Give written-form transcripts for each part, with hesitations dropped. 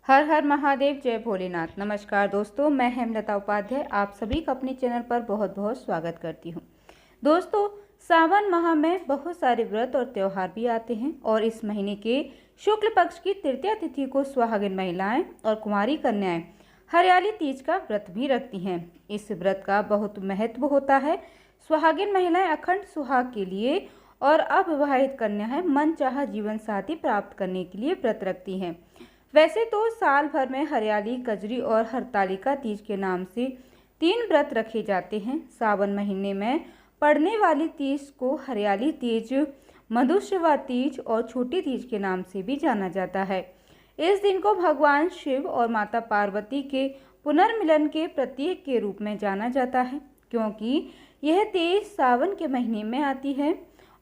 हर हर महादेव, जय भोलेनाथ। नमस्कार दोस्तों, मैं हेमलता उपाध्याय आप सभी का अपने चैनल पर बहुत बहुत स्वागत करती हूँ। दोस्तों, सावन माह में बहुत सारे व्रत और त्यौहार भी आते हैं और इस महीने के शुक्ल पक्ष की तृतीया तिथि को सुहागिन महिलाएं और कुंवारी कन्याएं हरियाली तीज का व्रत भी रखती हैं। इस व्रत का बहुत महत्व होता है। सुहागिन महिलाएं अखंड सुहाग के लिए और अविवाहित कन्याएं मनचाहा जीवन साथी प्राप्त करने के लिए व्रत रखती हैं। वैसे तो साल भर में हरियाली, कजरी और हरतालिका तीज के नाम से 3 व्रत रखे जाते हैं। सावन महीने में पड़ने वाली तीज को हरियाली तीज, मधुश्रवा तीज और छोटी तीज के नाम से भी जाना जाता है। इस दिन को भगवान शिव और माता पार्वती के पुनर्मिलन के प्रतीक के रूप में जाना जाता है, क्योंकि यह तीज सावन के महीने में आती है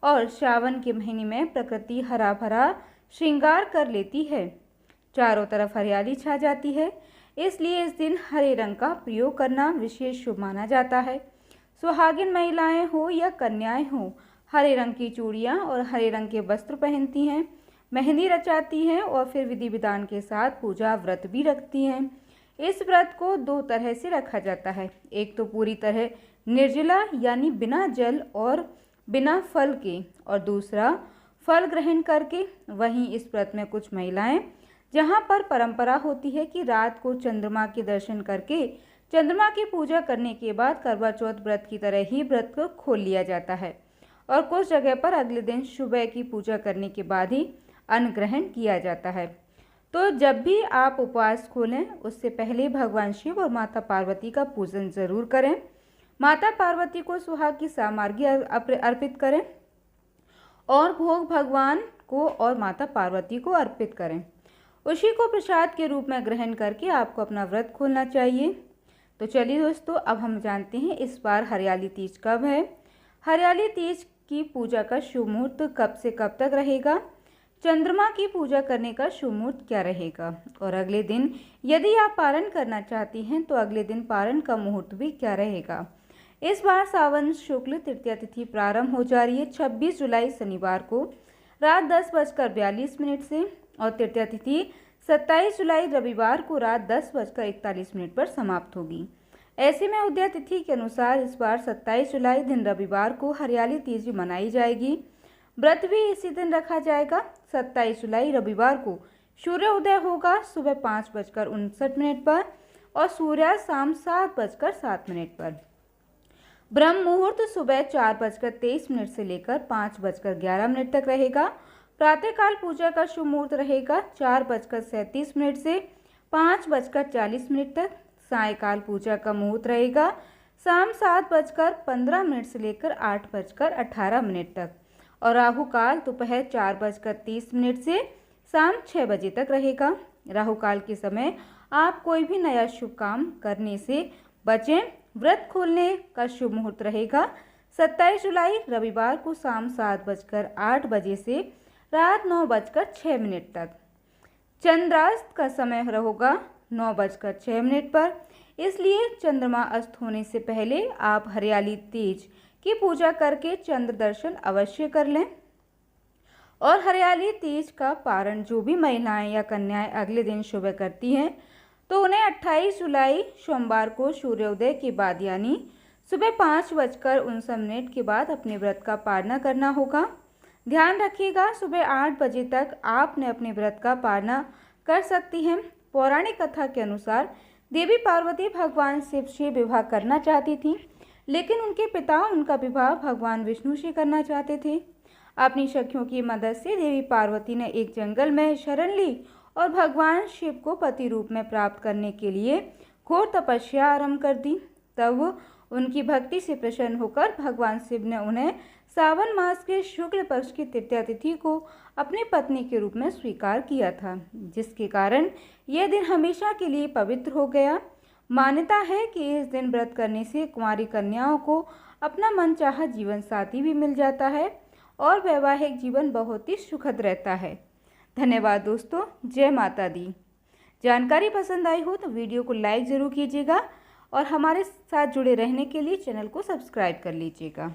और सावन के महीने में प्रकृति हरा भरा श्रृंगार कर लेती है। चारों तरफ हरियाली छा जाती है, इसलिए इस दिन हरे रंग का प्रयोग करना विशेष शुभ माना जाता है। सुहागिन महिलाएं हो या कन्याएं हो, हरे रंग की चूड़ियां और हरे रंग के वस्त्र पहनती हैं, मेहंदी रचाती हैं और फिर विधि विधान के साथ पूजा व्रत भी रखती हैं। इस व्रत को 2 तरह से रखा जाता है। एक तो पूरी तरह निर्जला यानी बिना जल और बिना फल के, और दूसरा फल ग्रहण करके। वहीं इस व्रत में कुछ महिलाएं, जहां पर परंपरा होती है कि रात को चंद्रमा के दर्शन करके चंद्रमा की पूजा करने के बाद करवा चौथ व्रत की तरह ही व्रत को खोल लिया जाता है, और कुछ जगह पर अगले दिन सुबह की पूजा करने के बाद ही अन्न ग्रहण किया जाता है। तो जब भी आप उपवास खोलें, उससे पहले भगवान शिव और माता पार्वती का पूजन जरूर करें। माता पार्वती को सुहाग की सामग्री अर्पित करें और भोग भगवान को और माता पार्वती को अर्पित करें। उसी को प्रसाद के रूप में ग्रहण करके आपको अपना व्रत खोलना चाहिए। तो चलिए दोस्तों, अब हम जानते हैं इस बार हरियाली तीज कब है। हरियाली तीज की पूजा का शुभ मुहूर्त कब से कब तक रहेगा, चंद्रमा की पूजा करने का शुभ मुहूर्त क्या रहेगा, और अगले दिन यदि आप पारण करना चाहती हैं तो अगले दिन पारण का मुहूर्त भी क्या रहेगा। इस बार सावन शुक्ल तृतीया तिथि प्रारंभ हो जा रही है 26 जुलाई शनिवार को रात 10:42 से, और तृतीया तिथि 27 जुलाई रविवार को रात 10:41 पर समाप्त होगी। ऐसे में उदया तिथि के अनुसार इस बार 27 जुलाई दिन रविवार को हरियाली तीज मनाई जाएगी। व्रत भी इसी दिन रखा जाएगा। 27 जुलाई रविवार को सूर्य उदय होगा सुबह 5:59 पर और सूर्यास्त शाम 7:07 पर। ब्रह्म मुहूर्त सुबह 4:23 से लेकर 5:11 तक रहेगा। प्रातःकाल पूजा का शुभ मुहूर्त रहेगा 4:37 से 5:40 तक। सायकाल पूजा का मुहूर्त रहेगा शाम 7:15 से लेकर 8:18 तक, और राहु काल दोपहर 4:30 से शाम 6 बजे तक रहेगा। राहु काल के समय आप कोई भी नया शुभ काम करने से बचें। व्रत खोलने का शुभ मुहूर्त रहेगा 27 जुलाई रविवार को शाम 7:08 से रात 9:06 तक। चंद्रास्त का समय होगा 9:06 पर, इसलिए चंद्रमा अस्त होने से पहले आप हरियाली तीज की पूजा करके चंद्र दर्शन अवश्य कर लें। और हरियाली तीज का पारण जो भी महिलाएं या कन्याएं अगले दिन सुबह करती हैं, तो उन्हें 28 जुलाई सोमवार को सूर्योदय के बाद यानी सुबह 5:59 के बाद अपने व्रत का पारणा करना होगा। ध्यान रखिएगा, सुबह 8 बजे तक आपने अपने व्रत का पारणा कर सकती हैं। पौराणिक कथा के अनुसार देवी पार्वती भगवान शिव से विवाह करना चाहती थीं, लेकिन उनके पिता उनका विवाह भगवान विष्णु से करना चाहते थे। अपनी सखियों की मदद से देवी पार्वती ने एक जंगल में शरण ली और भगवान शिव को पति रूप में प्राप्त करने के लिए घोर तपस्या आरंभ कर दी। तब उनकी भक्ति से प्रसन्न होकर भगवान शिव ने उन्हें सावन मास के शुक्ल पक्ष की तृतीया तिथि को अपनी पत्नी के रूप में स्वीकार किया था, जिसके कारण यह दिन हमेशा के लिए पवित्र हो गया। मान्यता है कि इस दिन व्रत करने से कुंवारी कन्याओं को अपना मनचाहा जीवन साथी भी मिल जाता है और वैवाहिक जीवन बहुत ही सुखद रहता है। धन्यवाद दोस्तों, जय माता दी। जानकारी पसंद आई हो तो वीडियो को लाइक ज़रूर कीजिएगा और हमारे साथ जुड़े रहने के लिए चैनल को सब्सक्राइब कर लीजिएगा।